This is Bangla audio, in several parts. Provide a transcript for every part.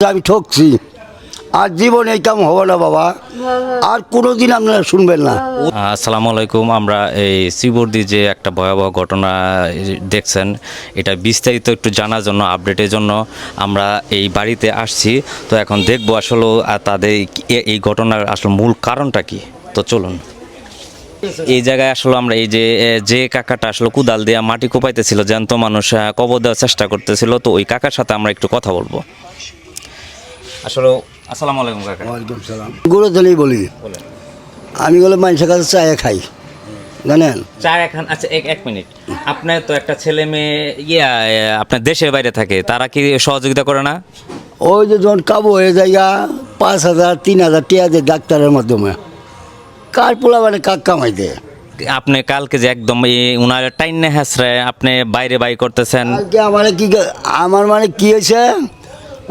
আমি ঠকছি আর জীবনে এই কাম হবে না বাবা, আর কোনোদিন আপনারা শুনবেন না। আসসালামু আলাইকুম। আমরা এই শ্রীবর্দী যে একটা ভয়াবহ ঘটনা দেখছেন, এটা বিস্তারিত একটু জানার জন্য, আপডেটের জন্য আমরা এই বাড়িতে আসছি। তো এখন দেখবো আসলে তাদের এই ঘটনার আসলে মূল কারণটা কি। তো চলুন, এই জায়গায় আসলে আমরা এই যে কাকাটা আসলে কুদাল দিয়ে মাটি কোপাইতেছিল, জ্যান্ত মানুষ কবর দেওয়ার চেষ্টা করতেছিল, তো ওই কাকার সাথে আমরা একটু কথা বলবো। আসলে আসসালামু আলাইকুম কাকা। ওয়ালাইকুম সালাম। গুঁড়ো দিলেই বলি, বলেন। আমি বলে মানুষের কাছে চায়ে খাই, জানেন। চা এখন আচ্ছা, এক মিনিট, আপনার তো একটা ছেলে মেয়ে আপনার দেশের বাইরে থাকে, তারা কি সহযোগিতা করে না? ওই যে যখন কাবু হয়ে জায়গা 5,000 3,000 টিয়া দেয় ডাক্তারের মাধ্যমে, কার পোলা মানে কাক কামাইতে। আপনি কালকে যে একদম উনার টাইনে হ্যাসরায় আপনি বাইরে বাই করতেছেন। কালকে আমার মানে কি হয়েছে,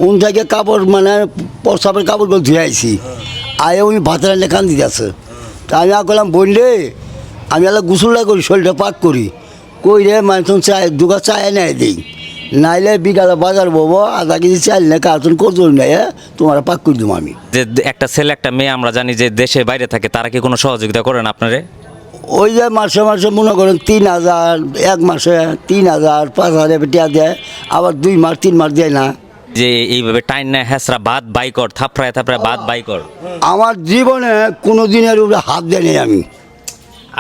উন থেকে কাপড় মানে প্রসাবের কাপড়গুলো ধুয়ে আইছি, আয়ে উনি ভাতের এনে কান দিতে আছে। তা আমি করলাম বোন রে, আমি এলা গুসুল্লা করি, শরীরটা পাক করি, কই রে মানুষ চায় দুগা চায় নেয় দিই, নাইলে বিকালে বাজার ববো আধা কেজি চাল না কার্টুন করতো নেয়, তোমার পাক করে দেবো আমি। যে একটা ছেলে একটা মেয়ে আমরা জানি যে দেশের বাইরে থাকে, তারা কি কোনো সহযোগিতা করেন আপনারে? ওই যে মাসে মাসে মনে করেন 3,000, এক মাসে 3,000 5,000 টিয়া দেয়, আবার 2 মাস 3 মাস দেয় না। যে এইভাবে টাইনে হ্যাসরা বাদ বাইকর থাপড়ায় থাপড়ায় বাদ বাইকর, আমার জীবনে কোনো দিনের উপরে হাত দেয়নি আমি।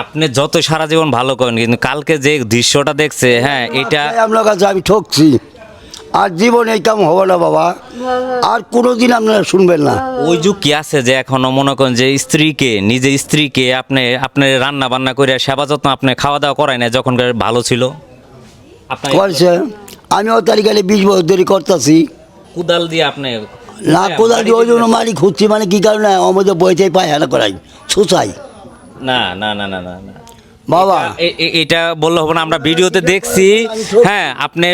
আপনি যত সারা জীবন ভালো করেন, কিন্তু কালকে যে দৃশ্যটা দেখছে, হ্যাঁ এটা আপনার কাছে আমি ঠকছি, আর জীবনে এই কাম হবে না বাবা, আর কোনোদিন আপনারা শুনবেন না। ওই যুগ কি আছে যে এখনো মনে করেন যে স্ত্রীকে, নিজের স্ত্রীকে আপনি রান্না বান্না করে সেবা যত্ন আপনি খাওয়া দাওয়া করায় না যখন ভালো ছিল? আপনার করছে, আমি ও তারিখালে 20 বছর ধরে করতেছি কুদাল দিয়ে আপনি না, কোথাও দিয়ে ওই জন্য মারি খুঁজছি, মানে কি কারণে আমাদের বইটাই পায় হানা করাই ছুচাই না না না না না না বাবা। এটা বললে হবে না, আমরা ভিডিওতে দেখছি। হ্যাঁ, আপনি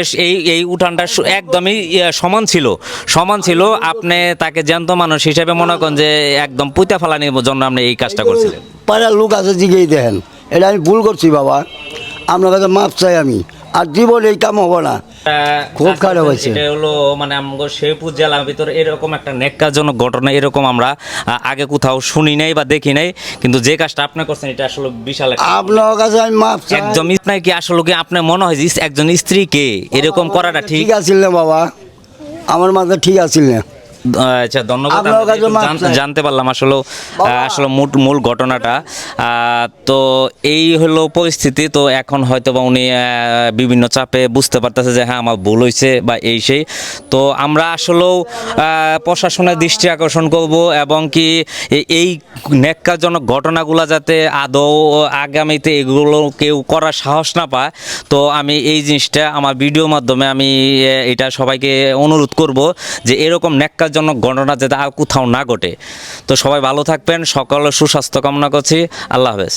এই উঠানটা একদমই সমান ছিল। আপনি তাকে জ্যান্ত মানুষ হিসেবে মনে করেন যে একদম পুঁতা ফেলানির জন্য আপনি এই কাজটা করছিলেন। পাড়ার লোক আছে জিগেই দেখেন, এটা আমি ভুল করছি বাবা, আপনার কাছে মাপ চাই আমি, আর জীবনে এই কাম হবে না। খুব খারাপ হয়েছে। এটা হলো মানে আমাদের শেরপুর জেলার ভিতরে এরকম একটা নেক্কারজনক ঘটনা এরকম আমরা আগে কোথাও শুনি নাই বা দেখি নাই, কিন্তু যে কাজটা আপনি করছেন এটা আসলে বিশাল একটা। আপনার কাছে আমি মাপ চাই। একদম আপনার কি আসলে কি আপনার মনে হয় যে একজন স্ত্রীকে এরকম করাটা ঠিক? ঠিক আছিল না বাবা, আমার মাথা ঠিক আছিল না। আচ্ছা, ধন্যবাদ। আপনার কাছে মাপ চাই। জানতে পারলাম আসলে আসলে মূল ঘটনাটা। তো এই হলো পরিস্থিতি। তো এখন হয়তো বা উনি বিভিন্ন চাপে বুঝতে পারতেছে যে হ্যাঁ আমার ভুল হয়েছে বা এই সেই। তো আমরা আসলেও প্রশাসনের দৃষ্টি আকর্ষণ করব, এবং কি এই ন্যাক্কারজনক ঘটনাগুলো যাতে আদৌ আগামীতে এগুলো কেউ করার সাহস না পায়। তো আমি এই জিনিসটা আমার ভিডিওর মাধ্যমে আমি এটা সবাইকে অনুরোধ করব যে এরকম ন্যাক্কারজনক ঘটনা যাতে আর কোথাও না ঘটে। তো সবাই ভালো থাকবেন, সকলের সুস্বাস্থ্য কামনা করছি। আল্লাহ হাফেজ।